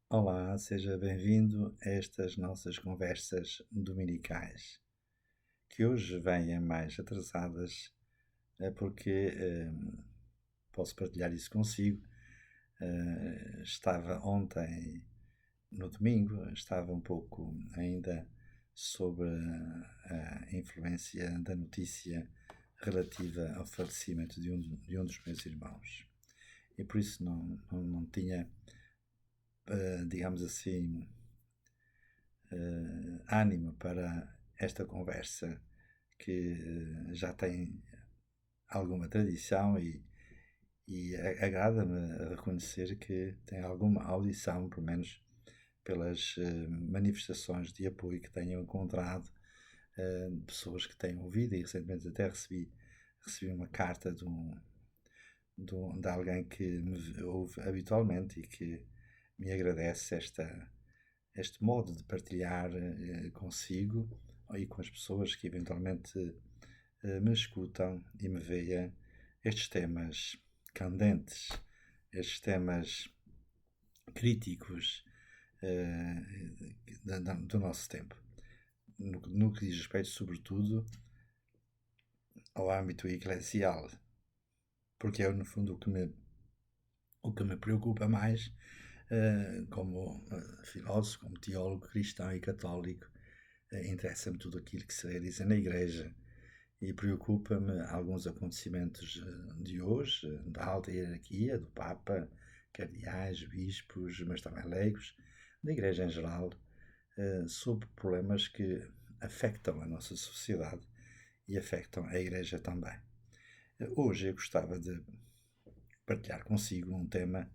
Olá, seja bem-vindo a estas nossas conversas dominicais, que hoje vêm mais atrasadas, porque posso partilhar isso consigo. Estava ontem, no domingo, estava um pouco ainda sob a influência da notícia relativa ao falecimento de um dos meus irmãos. E por isso não tinha, digamos assim, ânimo para esta conversa que já tem alguma tradição e agrada-me reconhecer que tem alguma audição, pelo menos pelas manifestações de apoio que tenho encontrado, pessoas que têm ouvido, e recentemente até recebi uma carta de alguém que me ouve habitualmente e que me agradece este modo de partilhar consigo e com as pessoas que eventualmente me escutam e me veem estes temas candentes, estes temas críticos do nosso tempo. No que diz respeito, sobretudo, ao âmbito eclesial, porque é, no fundo, o que me preocupa mais como filósofo, como teólogo cristão e católico. Interessa-me tudo aquilo que se realiza na Igreja e preocupa-me alguns acontecimentos de hoje, da alta hierarquia, do Papa, cardeais, bispos, mas também leigos, da Igreja em geral, sobre problemas que afetam a nossa sociedade e afetam a Igreja também. Hoje eu gostava de partilhar consigo um tema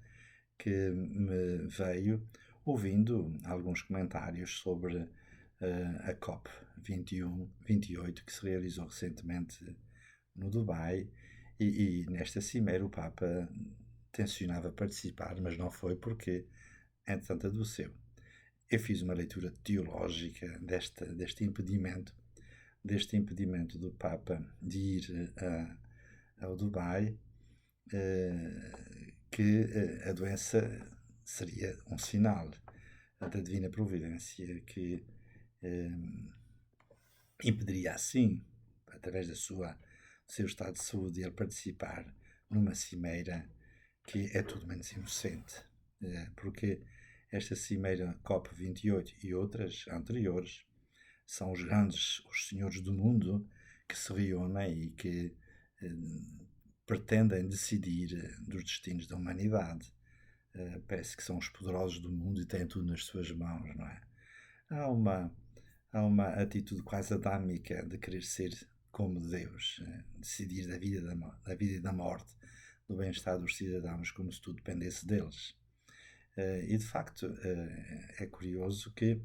que me veio ouvindo alguns comentários sobre a COP 28 que se realizou recentemente no Dubai e nesta cimeira o Papa tencionava participar, mas não foi porque, entretanto, adoeceu. Eu fiz uma leitura teológica deste impedimento do Papa de ir ao Dubai, que a doença seria um sinal da divina providência que impediria assim, através do seu estado de saúde, ele participar numa cimeira que é tudo menos inocente. Porque esta cimeira COP28 e outras anteriores são os senhores do mundo que se reúnem e que pretendem decidir dos destinos da humanidade. Parece que são os poderosos do mundo e têm tudo nas suas mãos, não é? Há uma, há uma atitude quase adâmica de querer ser como Deus, decidir da vida e da morte, do bem-estar dos cidadãos, como se tudo dependesse deles. E de facto é curioso que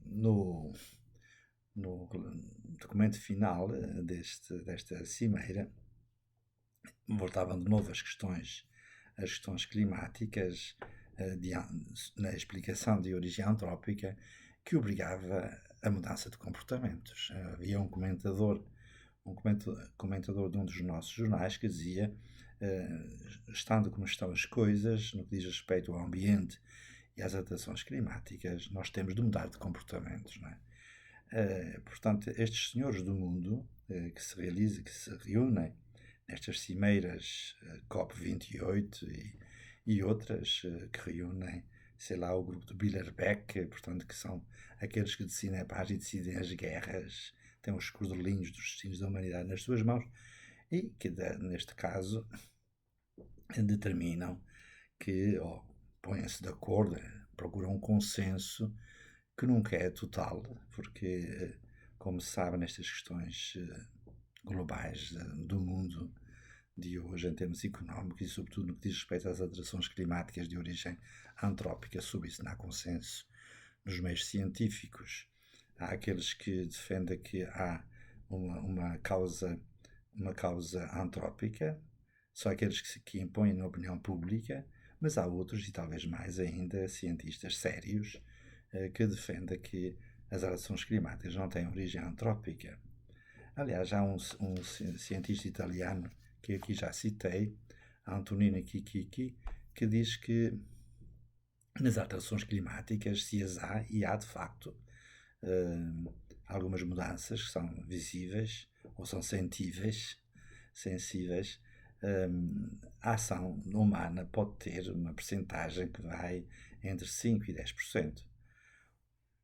no, no documento final desta cimeira voltavam de novo as questões climáticas, na explicação de origem antrópica, que obrigava a mudança de comportamentos. Havia um comentador de um dos nossos jornais que dizia, estando como estão as coisas, no que diz respeito ao ambiente e às alterações climáticas, nós temos de mudar de comportamentos, não é? Portanto, estes senhores do mundo que se reúnem nestas cimeiras COP28 e outras que reúnem, sei lá, o grupo do Bilderberg, portanto, que são aqueles que decidem a paz e decidem as guerras, têm os cordelinhos dos destinos da humanidade nas suas mãos e que, neste caso, determinam que, ou põem-se de acordo, procuram um consenso que nunca é total, porque, como se sabe, nestas questões globais do mundo de hoje, em termos económicos e, sobretudo, no que diz respeito às alterações climáticas de origem antrópica, sobre isso não há consenso nos meios científicos. Há aqueles que defendem que há uma causa antrópica, são aqueles que impõem na opinião pública, mas há outros, e talvez mais ainda, cientistas sérios, que defendem que as alterações climáticas não têm origem antrópica. Aliás, há um cientista italiano que aqui já citei, Antonino Chicchi, que diz que nas alterações climáticas, se as há, e há de facto algumas mudanças que são visíveis ou são sensíveis, a ação humana pode ter uma percentagem que vai entre 5% e 10%.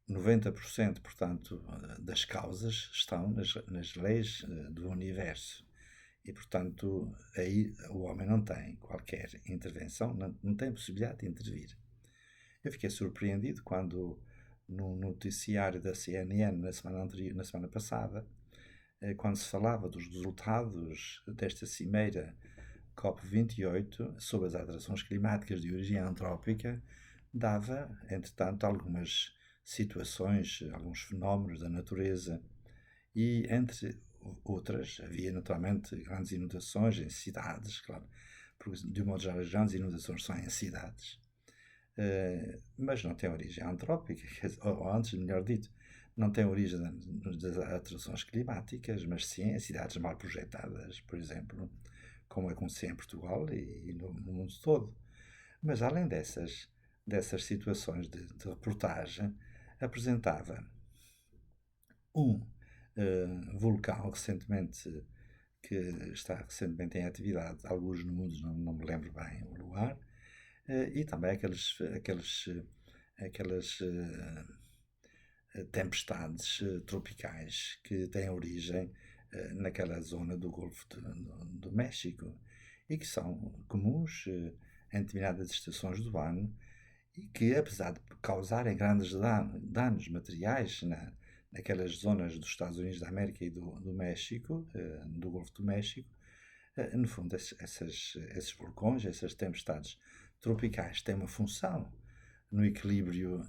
90%, portanto, das causas estão nas leis do universo. E, portanto, aí o homem não tem qualquer intervenção, não tem possibilidade de intervir. Eu fiquei surpreendido quando, no noticiário da CNN, na semana passada, quando se falava dos resultados desta cimeira COP28 sobre as alterações climáticas de origem antrópica, dava, entretanto, algumas situações, alguns fenómenos da natureza e, entre outras, havia naturalmente grandes inundações em cidades, claro, porque de um modo geral as grandes inundações são em cidades, mas não tem origem antrópica, ou antes, melhor dito, não tem origem das alterações climáticas, mas sim em cidades mal projetadas, por exemplo, como aconteceu em Portugal e no mundo todo. Mas além dessas situações de reportagem, apresentava um vulcão que está recentemente em atividade, alguns no mundo, não me lembro bem o lugar, e também aquelas tempestades tropicais que têm origem naquela zona do Golfo do México e que são comuns em determinadas estações do ano e que, apesar de causarem grandes danos materiais naquelas zonas dos Estados Unidos da América e do México, do Golfo do México, no fundo, esses vulcões, essas tempestades tropicais têm uma função no equilíbrio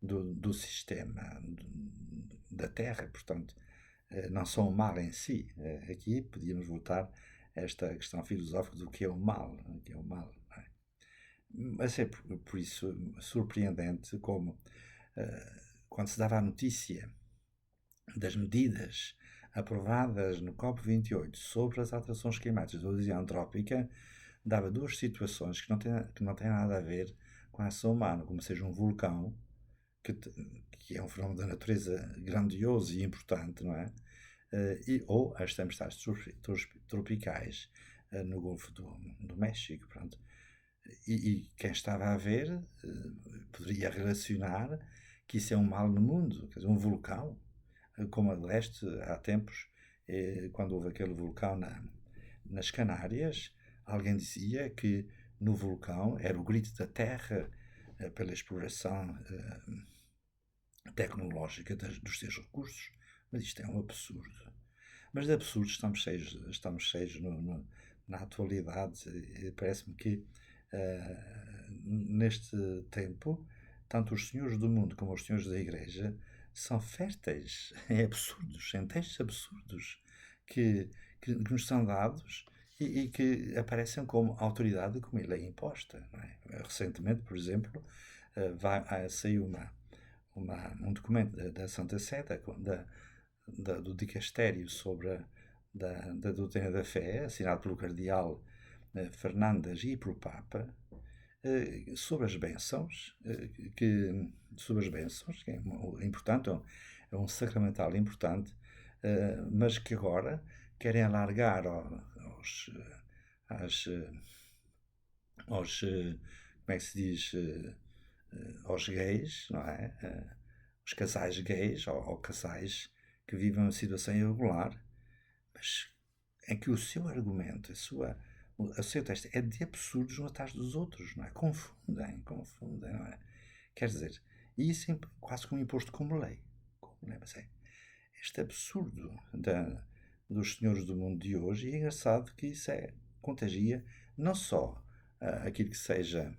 do sistema da Terra, portanto, não são o mal em si. Aqui podíamos voltar a esta questão filosófica do que é o mal. O que é o mal, não é? Mas é por isso surpreendente como, quando se dava a notícia das medidas aprovadas no COP28 sobre as alterações climáticas da origem antrópica, dava duas situações que não têm nada a ver com a ação humana, como seja um vulcão, que é um fenómeno da natureza grandioso e importante, não é? Ou as tempestades tropicais no Golfo do México, pronto. E quem estava a ver poderia relacionar que isso é um mal no mundo, quer dizer, um vulcão, como a de leste há tempos, quando houve aquele vulcão nas Canárias, alguém dizia que no vulcão era o grito da terra pela exploração tecnológica dos seus recursos, mas isto é um absurdo. Mas de absurdos estamos cheios na atualidade. Parece-me que neste tempo, tanto os senhores do mundo como os senhores da Igreja são férteis em absurdos, em textos absurdos que nos são dados e que aparecem como autoridade, como lei imposta. Não é? Recentemente, por exemplo, saiu um documento da Santa Sé, do dicastério sobre da doutrina da fé, assinado pelo cardeal Fernandes e pelo Papa, sobre as bênçãos, que é importante, é um sacramental importante, mas que agora querem alargar como é que se diz, aos gays, não é? Os casais gays ou casais que vivem uma situação irregular, mas em que o seu argumento, o seu texto é de absurdos uns atrás dos outros, não é? Confundem, não é? Quer dizer, e isso é quase como imposto como lei. Mas é este absurdo dos senhores do mundo de hoje, e é engraçado que isso contagia não só aquilo que seja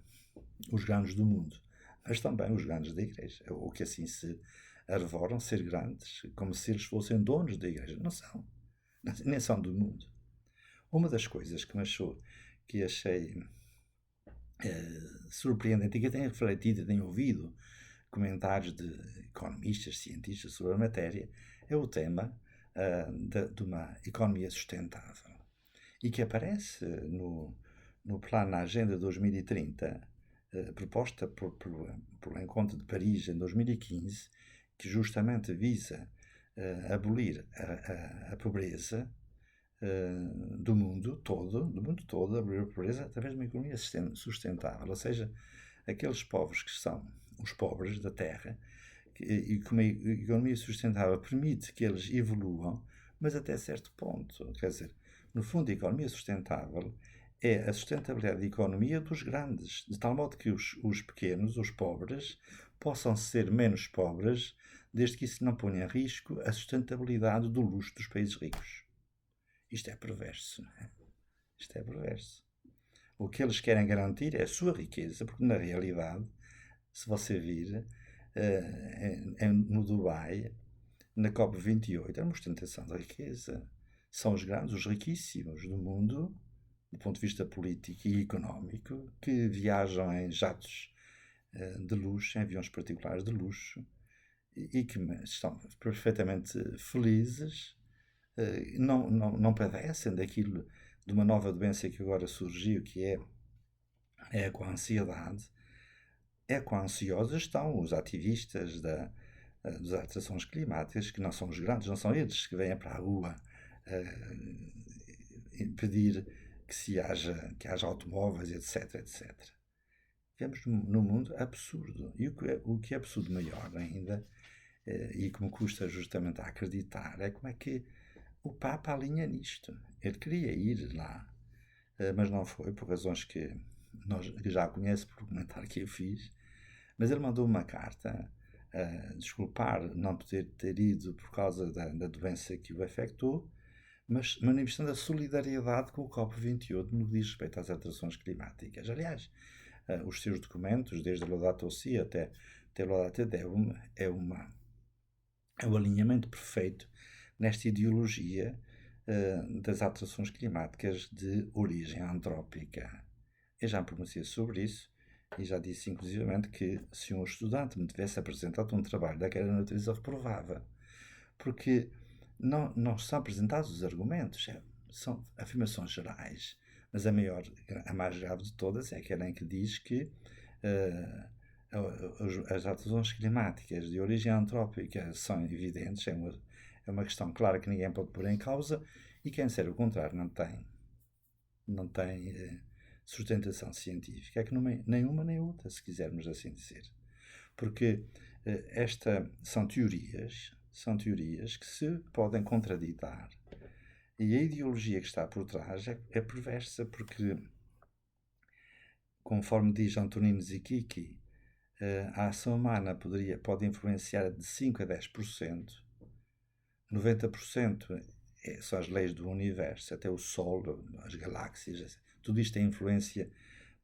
os grandes do mundo, mas também os grandes da Igreja, ou que assim se arvoram ser grandes, como se eles fossem donos da Igreja. Não são, nem são do mundo. Uma das coisas que achei surpreendente e que eu tenho refletido e tenho ouvido comentários de economistas, cientistas sobre a matéria, é o tema de uma economia sustentável e que aparece no plano na Agenda 2030 proposta pelo Encontro de Paris em 2015, que justamente visa abolir a pobreza do mundo todo, abolir a pobreza através de uma economia sustentável, ou seja, aqueles povos que são os pobres da terra, e que uma economia sustentável permite que eles evoluam, mas até certo ponto. Quer dizer, no fundo, a economia sustentável é a sustentabilidade da economia dos grandes, de tal modo que os pequenos, os pobres, possam ser menos pobres, desde que isso não ponha em risco a sustentabilidade do luxo dos países ricos. Isto é perverso, não é? Isto é perverso. O que eles querem garantir é a sua riqueza, porque na realidade, se você vir, no Dubai, na COP28, é uma ostentação da riqueza. São os grandes, os riquíssimos do mundo, do ponto de vista político e económico, que viajam em jatos de luxo, em aviões particulares de luxo, e que estão perfeitamente felizes, não padecem daquilo, de uma nova doença que agora surgiu, que é com a ansiedade. É com ansiosos estão os ativistas das alterações climáticas, que não são os grandes, não são eles que vêm para a rua impedir que haja automóveis, etc, etc. Vivemos num mundo absurdo. E o que é absurdo maior ainda, e que me custa justamente a acreditar, é como é que o Papa alinha nisto. Ele queria ir lá, mas não foi, por razões que já conhece por comentário que eu fiz. Mas ele mandou uma carta a desculpar não poder ter ido por causa da doença que o afetou, mas manifestando a solidariedade com o COP28 no que diz respeito às alterações climáticas. Aliás, os seus documentos, desde a Laudato Si até Laudato Deum, é o alinhamento perfeito nesta ideologia das alterações climáticas de origem antrópica. Eu já me pronunciei sobre isso e já disse inclusivamente que se um estudante me tivesse apresentado um trabalho daquela natureza, eu reprovava. Porque não são apresentados os argumentos, são afirmações gerais, mas a mais grave de todas é aquela em que diz que as alterações climáticas de origem antrópica são evidentes, é uma questão clara que ninguém pode pôr em causa, e quem disser o contrário não tem sustentação científica. É que nem uma nem outra, se quisermos assim dizer. Porque são teorias que se podem contraditar. E a ideologia que está por trás é perversa, porque, conforme diz Antonino Zichichi, a ação humana pode influenciar de 5 a 10%, 90% são as leis do universo, até o Sol, as galáxias, tudo isto tem influência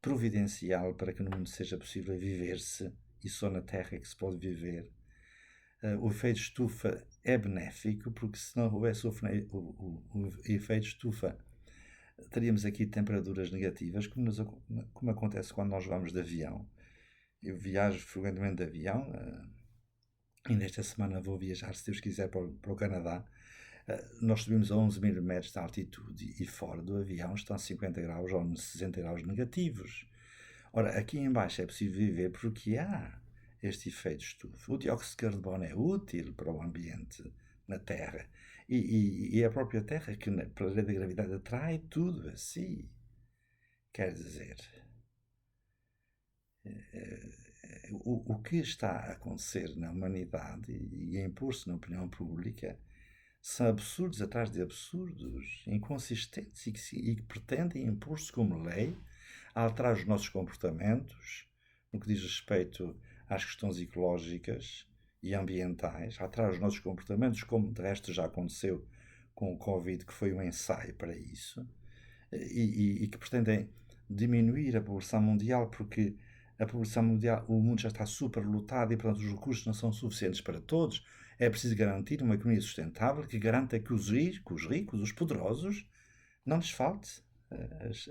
providencial para que no mundo seja possível viver-se, e só na Terra é que se pode viver. O efeito estufa é benéfico, porque se não houvesse o efeito estufa, teríamos aqui temperaturas negativas, como acontece quando nós vamos de avião. Eu viajo frequentemente de avião, e nesta semana vou viajar, se Deus quiser, para o Canadá. Nós subimos a 11 mil metros de altitude e fora do avião estão 50 graus ou 60 graus negativos. Ora, aqui embaixo é possível viver porque há este efeito estufa. O dióxido de carbono é útil para o ambiente na Terra. E é a própria Terra que, pela lei da gravidade, atrai tudo a si. Quer dizer, o que está a acontecer na humanidade e a impor-se na opinião pública são absurdos atrás de absurdos, inconsistentes e que pretendem impor-se como lei, a alterar os nossos comportamentos, no que diz respeito às questões ecológicas e ambientais, a alterar os nossos comportamentos, como de resto já aconteceu com o Covid, que foi um ensaio para isso, e que pretendem diminuir a população mundial, porque a população mundial, o mundo já está superlotado e, portanto, os recursos não são suficientes para todos. É preciso garantir uma economia sustentável que garanta que os ricos, os poderosos, não lhes falte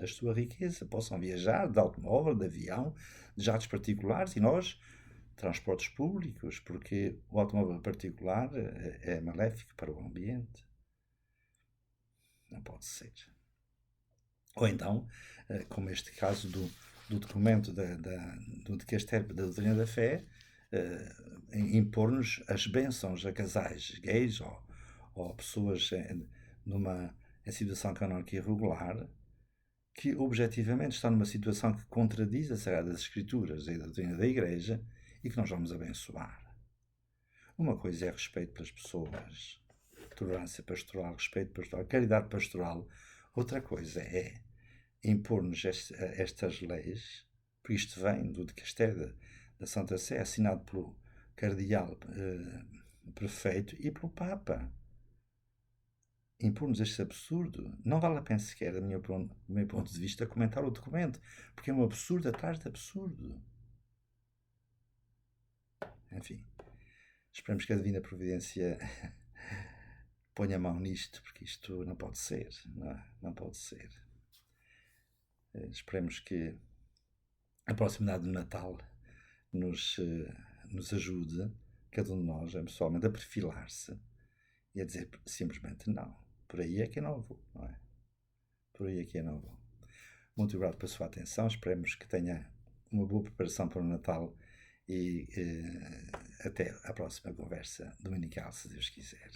a sua riqueza, possam viajar de automóvel, de avião, de jatos particulares, e nós, transportes públicos, porque o automóvel particular é maléfico para o ambiente. Não pode ser. Ou então, como este caso do documento do dicastério da doutrina da fé, impor-nos as bênçãos a casais gays ou pessoas em situação canónica irregular, que objetivamente estão numa situação que contradiz as Sagradas Escrituras e a doutrina da Igreja, e que nós vamos abençoar. Uma coisa é respeito pelas pessoas, tolerância pastoral, respeito pastoral, caridade pastoral. Outra coisa é impor-nos estas leis, porque isto vem do dicastério da Santa Sé, assinado pelo cardeal prefeito e pelo Papa. Impor-nos este absurdo. Não vale a pena sequer, do meu ponto de vista, comentar o documento, porque é um absurdo atrás de absurdo. Enfim, esperamos que a Divina Providência ponha a mão nisto, porque isto não pode ser, não pode ser. Esperemos que a proximidade do Natal nos ajude, cada um de nós, pessoalmente, a perfilar-se e a dizer simplesmente não. Por aí é que eu não vou, não é? Por aí é que eu não vou. Muito obrigado pela sua atenção. Esperemos que tenha uma boa preparação para o Natal e até à próxima conversa dominical, se Deus quiser.